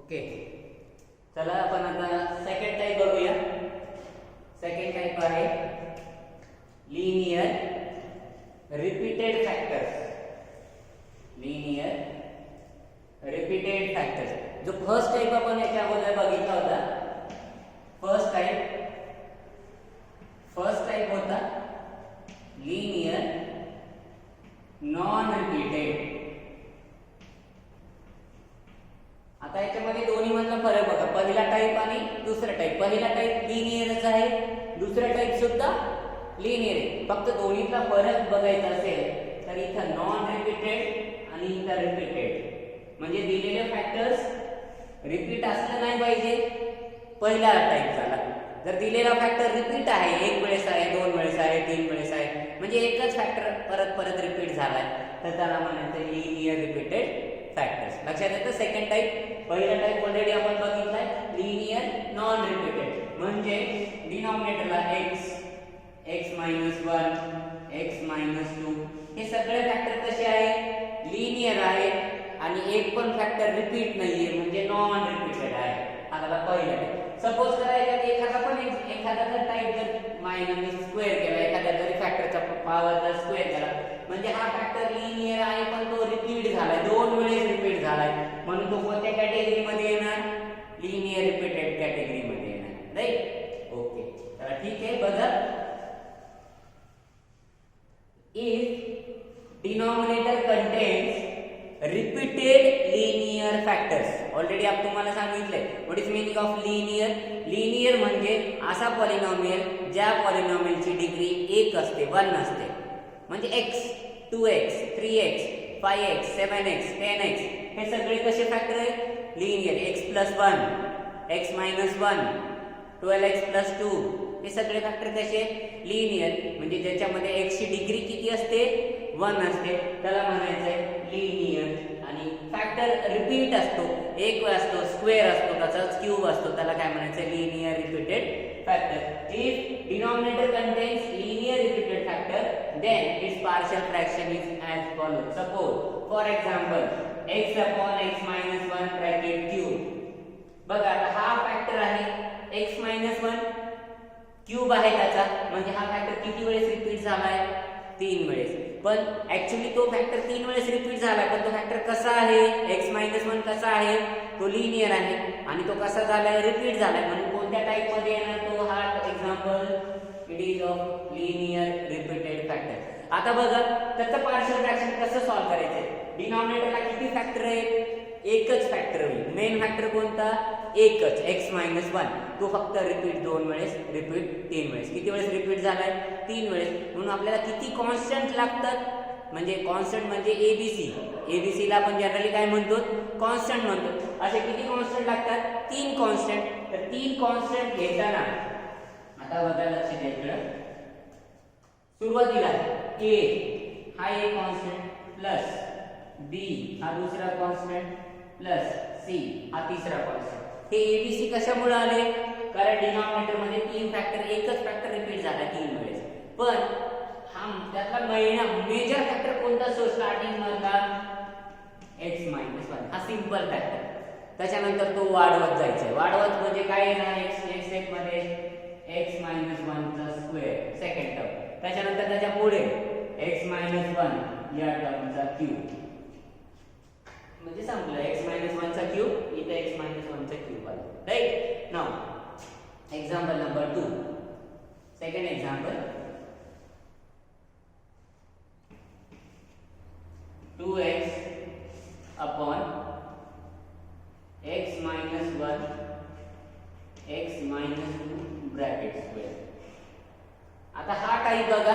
Okay, चला आपण आता सेकंड टाइप बघूया. सेकंड टाइप आहे linear repeated factors. Linear repeated factors. जो फर्स्ट टाइप आपण याच्या अगोदर बघितला होता, फर्स्ट टाइप होता लिनियर नॉन रिपीटेड. आता याच्यामध्ये दोन्ही मधला फरक बघा, पहिला टाइप आणि दुसरा टाइप. पहिला टाइप लिनियरच आहे, दुसरा टाइप सुद्धा लिनियर आहे. फक्त दोन्हीतला फरक बघायचा असेल तर इथं नॉन रिपीटेड आणि इथं रिपीटेड, म्हणजे दिलेले फॅक्टर्स रिपीट असलं नाही पाहिजे पहिला टाइप झाला. जर दिलेला फॅक्टर रिपीट आहे, एक वेळेस आहे, दोन वेळेस आहे, तीन वेळेस आहे, म्हणजे एकच फॅक्टर परत परत रिपीट झालाय, तर त्याला म्हणायचं लिनियर रिपीटेड फॅक्टर्स. लक्षात येतं. सेकंड टाइप, पहिला टाइप ऑलरेडी आपण बघितलाय लिनियर नॉन रिपीटेड, म्हणजे डिनॉमिनेटरला x, x -1, x -2 हे सगळे फॅक्टर कसे आहे, लिनियर आहे आणि एक पण फॅक्टर रिपीट नाहीये, म्हणजे नॉन रिपीटेड आहे. आता पहिला टाइप. सपोज करायला की एखादा जर टाइप जर मायनस स्क्वेअर केला, एखाद्या जरी फॅक्टरचा पॉवर जर स्क्वेअर केला, म्हणजे हा फॅक्टर लिनियर आहे पण तो रिपीट झालाय, दोन वेळेस रिपीट झालाय, म्हणून तो कोणत्या कॅटेगरी मध्ये येणार, लिनियर रिपीटेड कॅटेगरी मध्ये येणार. राईट. ओके, तर ठीक आहे. बघा, if denominator contains repeated linear factors. Already आपण तुम्हाला सांगितलंय what is meaning of linear. Linear म्हणजे असा पॉलिनॉमियल ज्या पॉलिनॉमियलची डिग्री 1 असते, 1 असते. म्हणजे x, 2x, 3x, 5x, 7x, 10x हे सगळे कसे फॅक्टर आहेत, लिनियर. x + 1, x -1, 12x + 2 हे सगळे फॅक्टर कसे, लिनियर. म्हणजे ज्याच्यामध्ये x ची डिग्री किती असते, 1 असते, त्याला म्हणायचंय लिनियर. आणि फॅक्टर रिपीट असतो, एक वेळ असतो, स्क्वेअर असतो, त्याचाच क्यूब असतो, त्याला काय म्हणायचं, linear repeated factor. If denominator contains linear repeated factor, then its partial fraction is as follows. Suppose, for example, x upon x minus 1 bracket cube. बघा, आता हा फॅक्टर आहे x -1 क्यूब आहे त्याचा, म्हणजे हा फॅक्टर किती वेळेस रिपीट झालाय, 3 वेळेस. पण ऍक्च्युअली तो फॅक्टर 3 वेळेस रिपीट झालाय, पण तो फॅक्टर कसा आहे, x -1 कसा आहे, तो लिनियर आहे आणि तो कसा झालाय, रिपीट झालाय. म्हणून कोणत्या टाइप मध्ये येणार तो, हा example, it is of linear repeated factor. आता बघा, त्याचं पार्शियल फ्रॅक्शन कसं सॉल्व्ह करायचं. डिनॉमिनेटरला किती फॅक्टर आहे, एकच फॅक्टर होईल. मेन फॅक्टर कोणता, एकच, x -1. तो फक्त रिपीट 2 वेळेस, रिपीट 3 वेळेस. किती वेळेस रिपीट झालाय, 3 वेळेस. म्हणून आपल्याला किती कॉन्स्टंट लागतात, म्हणजे कॉन्स्टंट म्हणजे एबीसी ला आपण जनरली काय म्हणतो, कॉन्स्टंट म्हणतो. असे किती कॉन्स्टंट लागतात, 3 कॉन्स्टंट. तर 3 कॉन्स्टंट घेताना आता बघा, लक्ष द्यायचं, सुरुवातीला a हा एक कॉन्स्टंट प्लस b हा दुसरा कॉन्स्टंट प्लस c हा तिसरा कॉन्स्टंट. हे एबीसी कशामुळे आले, कारण डिनॉमिनेटर मध्ये 3 फॅक्टर, एकच फॅक्टर रिपीट झाला 3 वेळेस. पण हा त्यातला मेजर फॅक्टर कोणता, सो स्टार्टिंग मधला x -1 हा सिंपल फॅक्टर. त्याच्यानंतर तो वाढवत जायचा, वाढवत म्हणजे काय येणार, x एक मध्ये x -1 चा स्क्वेअर सेकंड टर्म, त्याच्यानंतर त्याच्या पुढे x -1 या टर्मचा क्यूब, म्हणजे संपलं. x -1 चा क्यूब, इथे x -1 चा क्यूब आला. Right. Now example number 2, second example, 2x upon x -1 x -2 bracket square. आता हा टाइप बघा,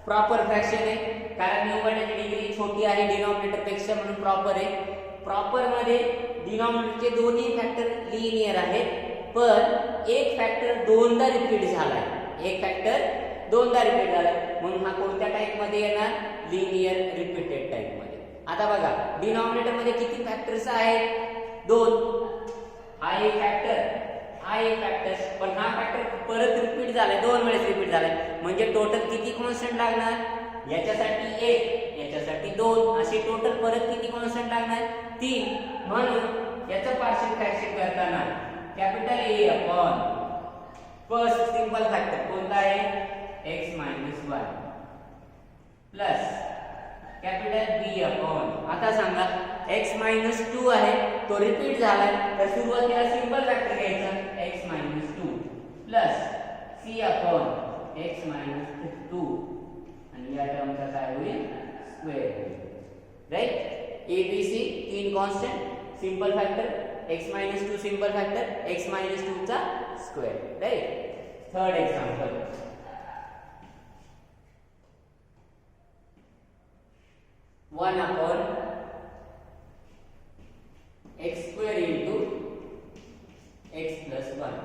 प्रॉपर फ्रॅक्शन आहे, कारण न्यूमरेटरची डिग्री छोटी आहे डिनॉमिनेटर पेक्षा, म्हणून प्रॉपर आहे. प्रॉपर मध्ये डिनॉमिनेटरचे दोन्ही फॅक्टर लिनियर आहेत, पण एक फॅक्टर दोनदा रिपीट झालाय, एक फॅक्टर दोनदा रिपीट झालाय, म्हणून हा कोणत्या टाइप मध्ये येणार, लिनियर रिपीटेड टाइप मध्ये. आता बघा, डिनॉमिनेटर मध्ये किती फॅक्टर्स आहेत, 2. हा एक फॅक्टर, हा एक फॅक्टर, पण हा फॅक्टर परत रिपीट झालाय, 2 वेळेस रिपीट झालाय, म्हणजे टोटल किती कॉन्स्टंट लागणार, याच्यासाठी 1, याच्यासाठी 2, असे टोटल परत किती कॉन्स्टंट लागणार, 3. म्हणून याचं पार्शियल फ्रॅक्शन करताना कॅपिटल ए अपॉन फर्स्ट सिंपल फॅक्टर कोणता आहे x मायनस 1 प्लस कॅपिटल बी अपॉन आता सांगा x मायनस 2 आहे तो रिपीट झालाय तर सुरुवातीला सिंपल फॅक्टर घ्यायचा x minus 2 plus c upon x minus 2 आणि या टर्मचा काय होईल स्क्वेअर होईल राइट ए बी सी तीन constant simple factor x minus 2 simple factor x minus 2 चा square right third example 1 upon x square into x plus 1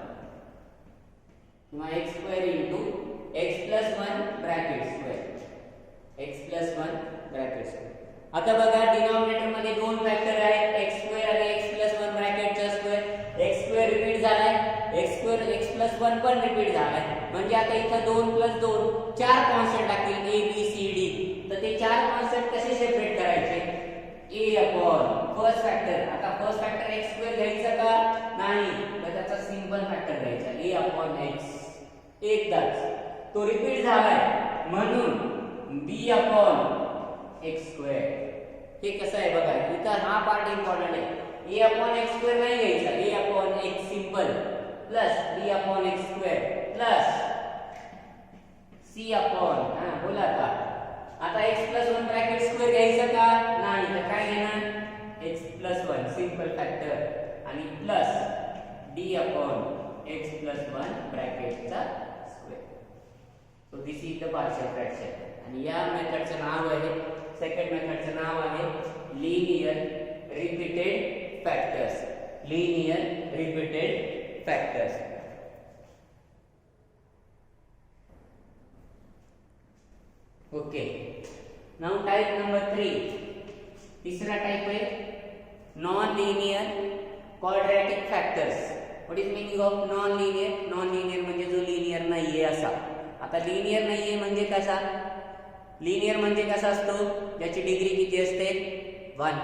किंवा x square into x plus 1 bracket square x plus 1 bracket square आता बघा denominator मध्ये दोन factor आहेत x square आणि x plus 1 bracket चा square x square repeat झालाय x square x plus 1 पण रिपीट झालाय म्हणजे आता इथं 2 plus 2 चार कॉन्स्टंट लागतील a b c d तर ते चार कॉन्स्टंट कसे सेपरेट करायचे a अपॉन फर्स्ट फॅक्टर आता फर्स्ट फॅक्टर x स्क्वेअर घ्यायचा का नाही तर त्याचा सिंपल फॅक्टर घ्यायचा a अपॉन x एकदाच तो रिपीट झालाय म्हणून b अपॉन x स्क्वेअर हे कसं आहे बघा इथं हा पार्ट इम्पॉर्टंट आहे a अपॉन x स्क्वेअर नाही घ्यायचा a upon x simple plus b upon x square plus c upon बोला आता x plus 1 ब्रॅकेट स्क्वेअर घ्यायचा का नाही तर काय घेणार x plus 1 सिंपल फॅक्टर आणि plus d upon x plus 1 bracket चा square so this is the partial fraction आणि या मेथडचं नाव आहे सेकंड मेथडचं नाव आहे linear repeated factors linear repeated factors okay now type number 3 तीसरा टाइप है non linear quadratic factors what is meaning of non linear म्हणजे जो लीनियर नाहीये असा आता लीनियर नाहीये म्हणजे कसा लीनियर म्हणजे कसा असतो ज्याची डिग्री किती असते 1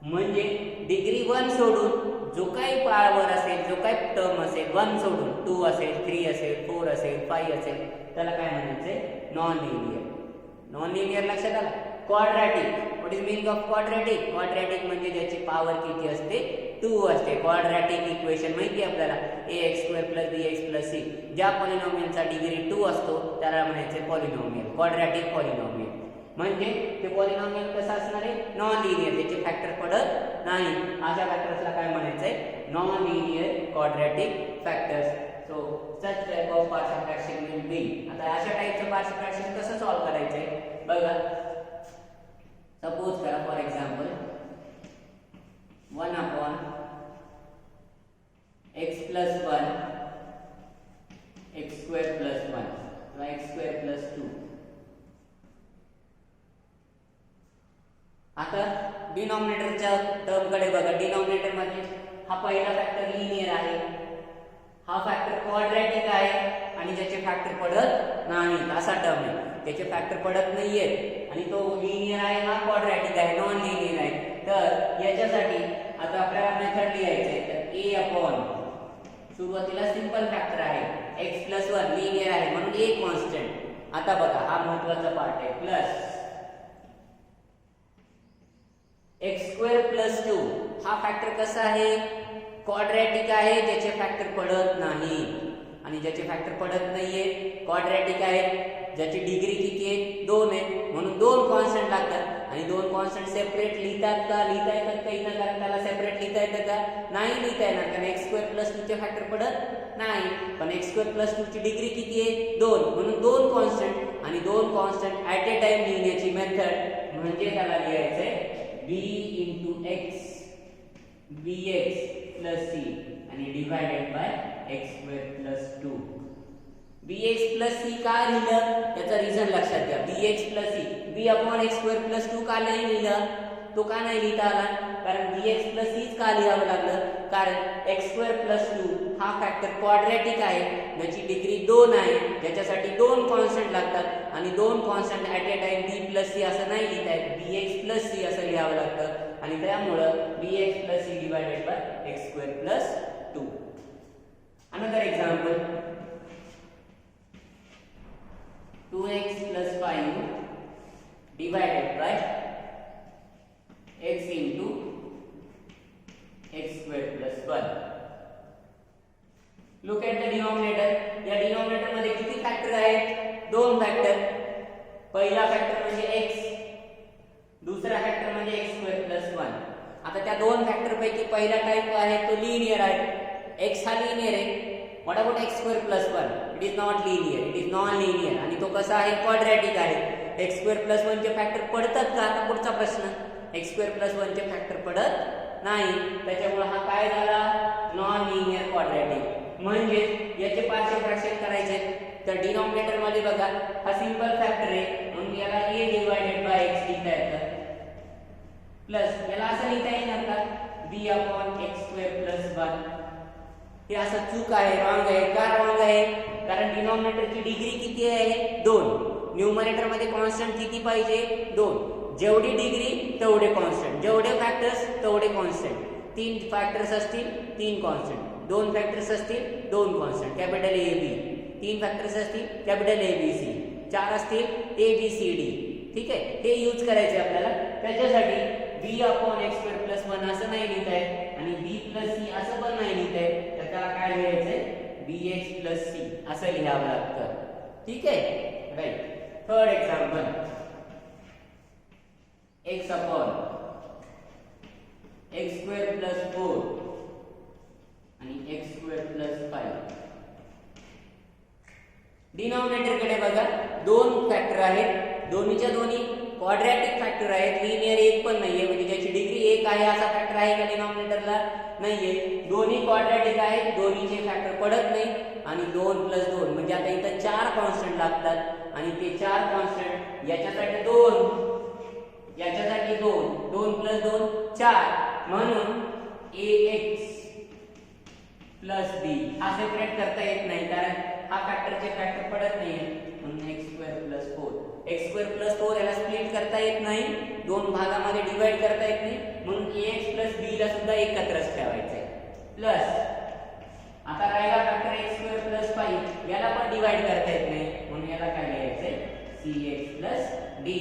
म्हणजे डिग्री 1 सोडून जो काही पॉवर असेल जो काही टर्म असेल 1 सोडून 2 असेल 3 असेल 4 असेल 5 असेल त्याला काय म्हणायचे नॉन लिनियर लक्षात आलं quadratic what is meaning of quadratic म्हणजे ज्याची पॉवर किती असते 2 असते क्वाड्रॅटिक इक्वेशन माहिती आहे आपल्याला ax² + bx + c ज्या पॉलिनॉमियलचा डिग्री 2 असतो त्याला म्हणायचे पॉलिनॉमियल क्वाड्रॅटिक पॉलिनॉमियल म्हणजे ते पॉलिनॉमियल कसं असणार आहे नॉन लिनियर त्याचे फॅक्टर पडत नाही अशा फॅक्टर्सला काय म्हणायचंय non linear quadratic factors so such type of partial fraction will be आता अशा टाइपचं partial fraction कसं सॉल्व करायचंय बघा सपोज करा for example 1 upon x plus 1 x square plus 1 किंवा x square plus 2 आता डिनॉमिनेटरच्या टर्म कडे बघा डिनॉमिनेटर मध्ये हा पहिला फॅक्टर लिनियर आहे हा फॅक्टर क्वाड्रॅटिक आहे आणि ज्याचे फॅक्टर पडत नाही असा टर्म आहे त्याचे फॅक्टर पडत नाहीये आणि तो लिनियर आहे हा क्वाड्रॅटिक आहे नॉन लिनियर आहे तर याच्यासाठी आता आपल्याला मेथड लिहायचे तर a अपॉन सुरुवातीला सिंपल फॅक्टर आहे x plus 1 लिनियर आहे म्हणून a कॉन्स्टंट आता बघा हा महत्त्वाचा पार्ट आहे प्लस x² + 2 हा फॅक्टर कसा आहे क्वाड्रॅटिक आहे ज्याचे फॅक्टर पडत नाही आणि ज्याचे फॅक्टर पडत नाहीये क्वाड्रॅटिक आहे ज्याची डिग्री किती आहे 2 आहे म्हणून दोन कॉन्स्टंट लागतात आणि दोन कॉन्स्टंट सेपरेट लिहितात का लिहिता येतात का इथं कारण त्याला सेपरेट लिहिता येतं का नाही लिहिता येणार कारण x² + 2 चे फॅक्टर पडत नाही पण x² + 2 ची डिग्री किती आहे 2 म्हणून दोन कॉन्स्टंट आणि दोन कॉन्स्टंट ऍट ए टाइम लिहिण्याची मेथड म्हणजे त्याला लिहायचंय b * x bx + c आणि divided by x² + 2 bx + c का लिहिलं याचा रिझन लक्षात घ्या bx + c b upon x² + 2 का नाही लिहिलं तो का नाही लिहिता आला कारण bx + c का लिहावं लागलं कारण x² + 2 हा फॅक्टर क्वाड्रॅटिक आहे ज्याची डिग्री 2 आहे ज्याच्यासाठी दोन कॉन्स्टंट लागतात आणि दोन constant at A time b + c असं नाही लिहिता येत bx + c असं लिहावं लागतं आणि त्यामुळे bx + c divided by x square plus 2. Another example, 2x plus 5 divided by x into x square plus 1. Look at the denominator. या डिनॉमिनेटर मध्ये किती फॅक्टर आहेत? दोन फॅक्टर. पहिला फॅक्टर म्हणजे x, दुसरा फॅक्टर म्हणजे x स्क्वेअर प्लस 1. आता त्या दोन फॅक्टर पैकी पहिला टाइप आहे तो लिनियर आहे. x हा लिनियर आहे. What about x square plus 1? It is not linear, it is non linear. आणि तो कसा आहे? क्वाड्रॅटिक आहे. x स्क्वेअर प्लस 1 चे फॅक्टर पडतात का? आता पुढचा प्रश्न. x स्क्वेअर प्लस 1 चे फॅक्टर पडत नाही, त्याच्यामुळे हा काय झाला? Non linear quadratic. म्हणजे याचे पार्शियल फ्रॅक्शन करायचे तर डिनॉमिनेटर मध्ये बघा हा सिंपल फॅक्टर आहे म्हणून याला a डिवाइडेड बाय x लिहिता येतं, प्लस याला असं लिहिता येणार का? b upon x square plus 1. हे असं चूक आहे, रॉंग आहे. का रॉंग आहे? कारण डिनॉमिनेटरची डिग्री किती आहे? 2. न्यूमरेटर मध्ये कॉन्स्टंट किती पाहिजे? 2. जेवढी डिग्री तेवढे कॉन्स्टंट, जेवढे फॅक्टर्स तेवढे कॉन्स्टंट. 3 फॅक्टर्स असतील 3 कॉन्स्टंट, 2 फॅक्टर्स असतील 2 constant, capital A B. 3 factors असतील कॅपिटल ए बी सी. 4 असतील ए बी सी डी. ठीक आहे, ते यूज करायचे आपल्याला. त्याच्यासाठी b upon x square plus 1 असं नाही लिहिता येत आणि b प्लस c असं पण नाही लिहिता येत. तर त्याला काय लिहायचंय? bx प्लस c असं लिहावं लागतं. ठीक आहे, right. Third example, x upon x square plus 4 आणि x स्क्वेअर प्लस 5. डिनॉमिनेटर कडे बघा, दोन फॅक्टर आहेत, दोन्हीच्या दोन्ही क्वाड्रॅटिक फॅक्टर आहेत. लिनियर एक पण नाहीये, म्हणजे ज्याची डिग्री 1 आहे असा फॅक्टर आहे का डिनॉमिनेटरला? नाहीये. दोन्ही क्वाड्रॅटिक आहेत, दोन्हीचे फॅक्टर पडत नाही. आणि 2 प्लस 2 म्हणजे आता इथं 4 कॉन्स्टंट लागतात आणि ते 4 कॉन्स्टंट याच्यासाठी 2, याच्यासाठी 2, 2 प्लस 2 4. म्हणून ax प्लस b हा सेपरेट करता येत नाही कारण हा फॅक्टरचे फॅक्टर पडत नाही. म्हणून x square plus 4, x square plus 4 याला स्प्लिट करता येत नाही, दोन भागामध्ये डिवाइड करता येत नाही. म्हणून ax प्लस b ला सुद्धा एकत्रच ठेवायचे. प्लस आता राहिला फॅक्टर x स्क्वेअर प्लस 5, याला पण डिवाइड करता येत नाही म्हणून याला काय लिहायचंय? cx plus d.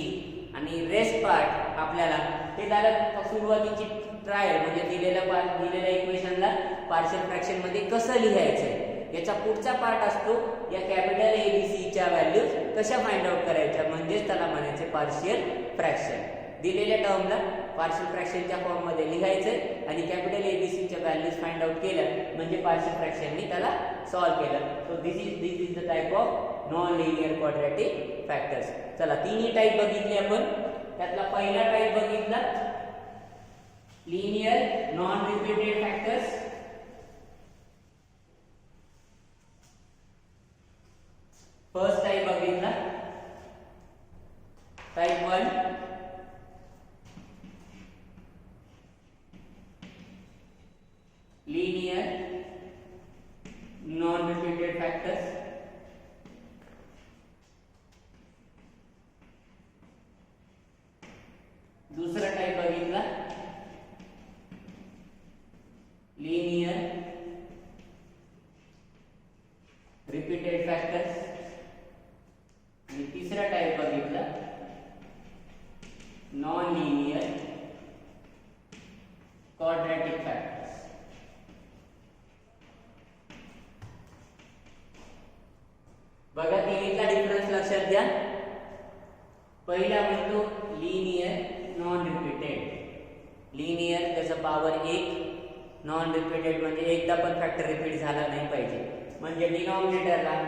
आणि रेस्ट पार्ट आपल्याला ते झालं सुरुवातीची ट्रायल, म्हणजे दिलेल्या इक्वेशनला पार्शियल फ्रॅक्शन मध्ये कसं लिहायचंय. याचा पुढचा पार्ट असतो या कॅपिटल ए बी सी च्या व्हॅल्यूज कशा फाइंड आउट करायच्या, म्हणजेच त्याला म्हणायचे पार्शियल फ्रॅक्शन. दिलेल्या टर्मला पार्शियल फ्रॅक्शनच्या फॉर्म मध्ये लिहायचं आणि कॅपिटल ए बी सी च्या व्हॅल्यूज फाइंड आउट केल्या म्हणजे पार्शियल फ्रॅक्शननी त्याला सॉल्व्ह केलं. So this is the type of non linear quadratic factors. चला, तिन्ही टाइप बघितले आपण. त्यातला पहिला टाइप बघितला linear non repeated factors. First type बघितला type 1, linear non repeated factors. दूसरा टाइप बघितला linear repeated factors. आणि तिसरा टाइप बघितला नॉन लिनियर क्वाड्रॅटिक फॅक्टर्स. बघा, तिन्हीचा डिफरन्स लक्षात घ्या. पहिला म्हणतो लिनियर नॉन रिपीटेड. लिनियर त्याचा पॉवर 1, नॉन रिपीटेड म्हणजे एकदा पण फॅक्टर रिपीट झाला नाही पाहिजे. म्हणजे डिनॉमिनेटरला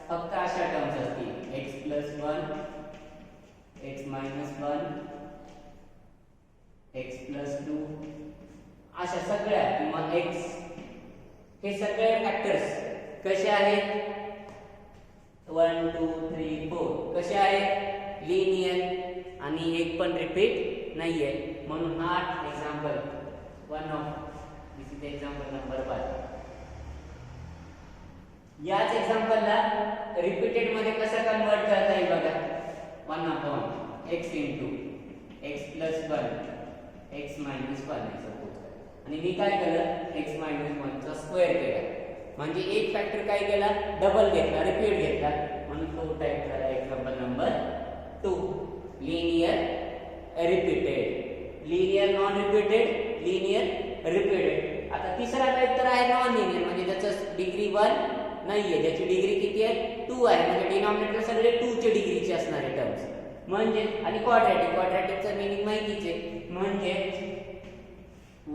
फक्त अशा टर्म्स असतील x plus 1, x minus 1, x plus 2, अशा सगळ्या किंवा x, हे सगळे फॅक्टर्स कसे आहेत? 1 2 3 4 कसे आहेत? लिनियर आणि एक पण रिपीट नाहीये. म्हणून हा example one of this is example number 1. याच एक्झाम्पलला रिपीटेड मध्ये कसं कन्वर्ट करता येईल बघा. 1 upon x into x plus 1 x minus 1 suppose. आणि मी काय केलं x मायनस 1 चा स्क्वेअर केला. म्हणजे एक फॅक्टर काय केला डबल घेतला रिपीट घेतला म्हणून तो टाइप झाला example number 2 linear repeated. Linear non repeated linear repeated. आता तिसरा टाइप तर आहे नॉन लिनियर म्हणजे त्याचं डिग्री 1 नाहीये, त्याची डिग्री किती आहे 2 आहे म्हणजे डिनॉमिनेटर सगळे 2 च्या डिग्रीचे असणारे टर्म्स. म्हणजे आणि क्वाड्रॅटिकचं मीनिंग माहितीच आहे म्हणजे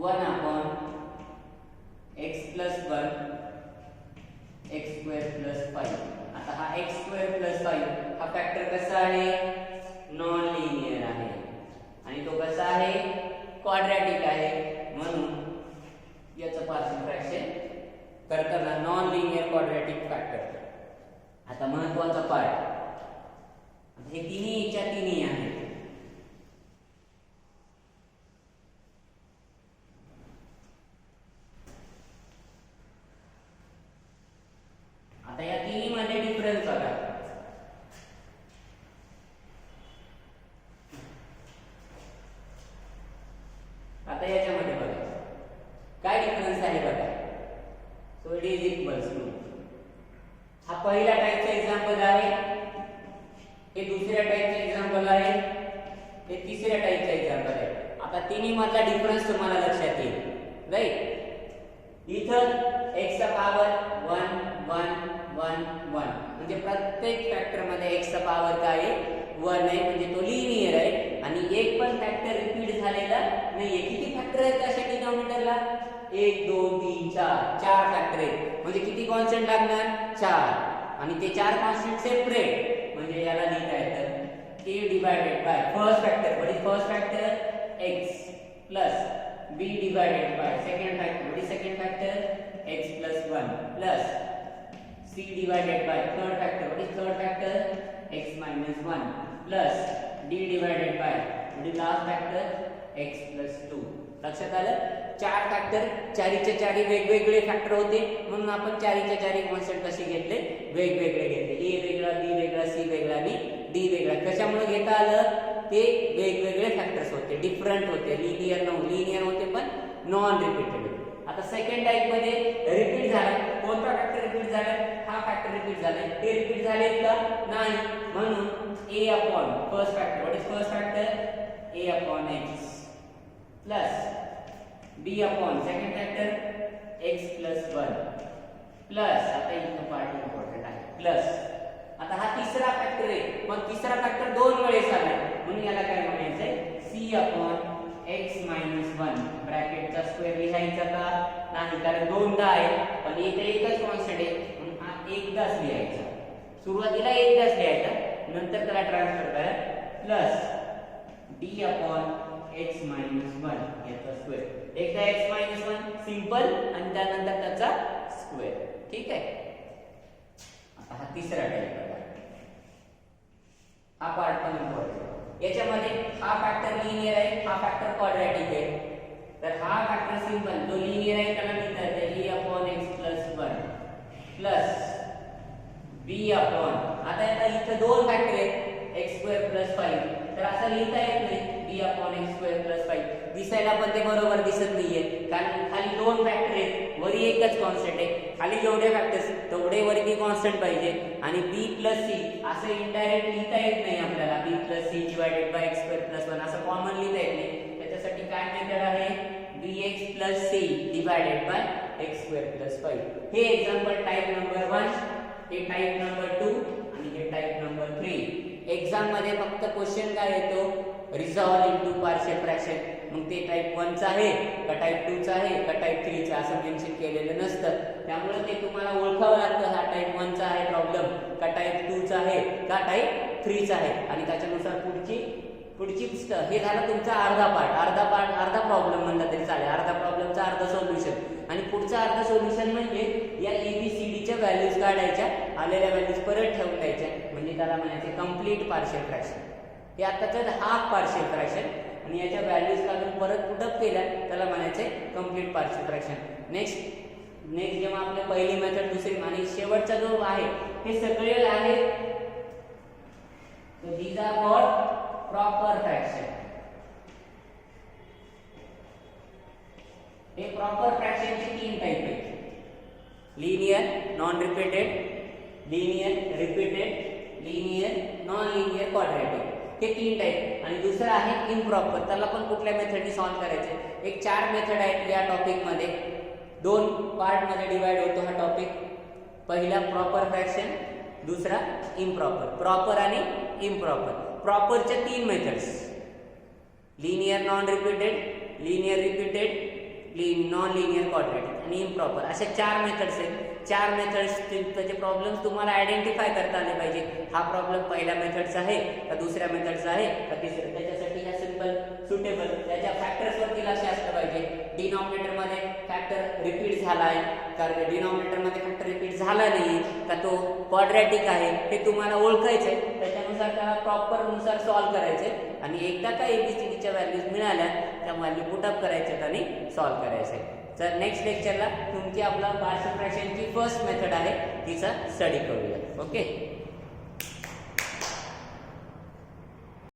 1 upon x plus 1 x square plus 5. आता हा x स्क्वेअर प्लस 5 हा फॅक्टर कसा आहे नॉन लिनियर आहे आणि तो कसा आहे क्वाड्रॅटिक आहे म्हणून याचं पार्शियल फ्रॅक्शन करताना नॉन लिनियर क्वाड्रॅटिक फॅक्टर. आता महत्त्वाचा पार्ट हे तिन्हीच्या तिन्ही आहेत. आता या तिन्ही मध्ये डिफरन्स बघा. आता याच्यामध्ये बघा काय डिफरन्स आहे बघा. So it is equals to हा पहिला टाइपचा एक्झाम्पल आहे, हे दुसऱ्या टाइपचा एक्झाम्पल आहे, हे तिसऱ्या टाइपचा एक्झाम्पल आहे. आता तिन्ही मधला डिफरन्स तुम्हाला लक्षात येईल राईट. इथं x चा पॉवर 1 1 1 1 म्हणजे प्रत्येक फॅक्टर मध्ये x चा पॉवर काय आहे 1 आहे म्हणजे तो लिनियर आहे आणि एक पण फॅक्टर रिपीट झालेला नाहीये. किती फॅक्टर आहेत अशा डिनॉमिनेटरला 1 2 3 4 चार फॅक्टर आहेत म्हणजे किती कॉन्स्टंट लागणार 4 आणि ते चार कॉन्स्टंट सेपरेट म्हणजे याला लिहिता येतं a divided by first factor. What is first factor x plus b divided by second factor. What is second factor? X plus 1 plus c divided by third factor. What is third factor? X minus 1 plus d divided by what is last factor? X plus 2. लक्षात आलं. चार factor चारीचे चारी वेगवेगळे factor होते म्हणून आपण चारीचे चारी constant कसे घेतले वेगवेगळे घेतले. a वेगळा b वेगळा c वेगळा आणि d वेगळा. कशामुळे घेता आलं ते वेगवेगळे फॅक्टर्स होते डिफरंट होते लिनियर होते पण नॉन रिपीटेड. आता सेकंड टाइप मध्ये रिपीट झाला. कोणता फॅक्टर रिपीट झाला हा फॅक्टर रिपीट झालाय. ते रिपीट झालेत का नाही म्हणून a upon first factor. What is first factor a upon x plus b upon second factor x plus 1 plus आता इथं पार्ट इम्पॉर्टंट आहे प्लस. आता हा तिसरा फॅक्टर आहे मग तिसरा फॅक्टर दोन वेळेस आलाय म्हणून याला काय म्हणायचंय c अपॉन x मायनस 1 ब्रॅकेटचा स्क्वेअर लिहायचा का नाही कारण दोनदा आहे पण इथे एकच कॉन्स्टंट आहे म्हणून हा एकदाच लिहायचा. सुरुवातीला एकदाच लिहायचा नंतर त्याला ट्रान्सफर करा plus d upon x minus 1 याचा स्क्वेअर. एकदा x मायनस 1 सिंपल आणि त्यानंतर त्याचा स्क्वेअर. ठीक आहे. आता हा तिसरा टाइप बघा. हा पार्ट पण इम्पॉर्टंट. याच्यामध्ये हा फॅक्टर लिनियर आहे हा फॅक्टर क्वाड्रॅटिक आहे. तर हा फॅक्टर सिंपल जो लिनियर आहे त्याला लिहिता येते a upon x plus 1 plus b upon आता इथे दोन फॅक्टर आहेत x स्क्वेअर प्लस 5 तर असं लिहिता येत नाही b upon x square plus 5. दिसायला पण ते बरोबर दिसत नाहीये कारण खाली दोन फॅक्टर आहेत वरी एकच कॉन्स्टंट आहे. खाली जेवढे फॅक्टर्स तेवढे वरती कॉन्स्टंट पाहिजे आणि b प्लस c असं इनडायरेक्ट लिहिता येत नाही आपल्याला. b plus c divided by x square plus 1 असं कॉमन लिहिता येत नाही. त्याच्यासाठी काय मेथड आहे bx plus c divided by x square plus 5. हे एक्झाम्पल टाइप नंबर 1 हे टाइप नंबर 2 आणि हे टाइप नंबर 3. एग्जाम मध्ये फक्त क्वेश्चन काय येतो रिझॉल्व इनटू पार्शियल फ्रॅक्शन मग ते टाइप 1 चा आहे का टाइप 2 चा आहे का टाइप 3 चा असं मेन्शन केलेलं नसतं. त्यामुळे ते तुम्हाला ओळखावं लागतं हा टाइप 1 चा आहे प्रॉब्लेम का टाइप 2 चा आहे का टाइप 3 चा आहे आणि त्याच्यानुसार पुढची हे झालं तुमचा अर्धा प्रॉब्लेम म्हणला तरी चालेल. अर्धा प्रॉब्लेमचा अर्धा सोल्युशन आणि पुढचा अर्धा सोल्युशन म्हणजे या ABCD च्या व्हॅल्यूज काढायच्या आलेल्या व्हॅल्यूज परत ठेवून द्यायच्या म्हणजे त्याला म्हणायचे कंप्लीट पार्शियल फ्रॅक्शन. हे आताचं हाफ पार्शियल फ्रॅक्शन आणि याच्या व्हॅल्यूज काढून परत पुटअप केल्या त्याला म्हणायचे कंप्लीट पार्शियल फ्रॅक्शन. नेक्स्ट जेव्हा आपले पहिली मेथड दुसरी आणि शेवटचा जो आहे हे सगळे आहेत these are called proper fraction. हे प्रॉपर फ्रॅक्शनचे 3 टाइप आहेत. Linear, non repeated, linear repeated, linear non linear quadratic, हे 3 टाइप. आणि दुसरं आहे इम्प्रॉपर. त्याला पण कुठल्या मेथडनी सॉल्व्ह करायचे. एक 4 मेथड आहेत या टॉपिक मध्ये. 2 पार्ट मध्ये डिवाइड होतो हा टॉपिक. पहिला प्रॉपर फ्रॅक्शन, दुसरा इम्प्रॉपर. प्रॉपर आणि इम्प्रॉपर. प्रॉपरच्या 3 methods, linear non repeated, linear repeated, non linear quadratic आणि इम्प्रॉपर, अशा 4 मेथड्स आहेत. 4 मेथड्स त्याचे प्रॉब्लेम्स तुम्हाला आयडेंटिफाय करता आले पाहिजे. हा प्रॉब्लेम पहिल्या मेथडचा आहे का दुसऱ्या मेथडचा आहे का तिसऱ्या. त्याच्यासाठी ह्या सिंपल सुटेबल त्याच्या फॅक्टर्स वरती लक्ष असलं पाहिजे. डिनॉमिनेटर मध्ये फॅक्टर रिपीट झालाय कारण डिनॉमिनेटर मध्ये फॅक्टर रिपीट झाला नाही का तो क्वाड्रॅटिक आहे हे तुम्हाला ओळखायचंय. त्याच्यानुसार त्याला प्रॉपर नुसार सॉल्व्ह करायचे आणि एकदा का एबीसीडीच्या व्हॅल्यूज मिळाल्या त्या व्हॅल्यू पुटअप करायच्यात आणि सॉल्व्ह करायचंय. तर नेक्स्ट लेक्चरला तुमची आपला पार्शियल फ्रॅक्शनची फर्स्ट मेथड आहे तिचा स्टडी करूया. ओके.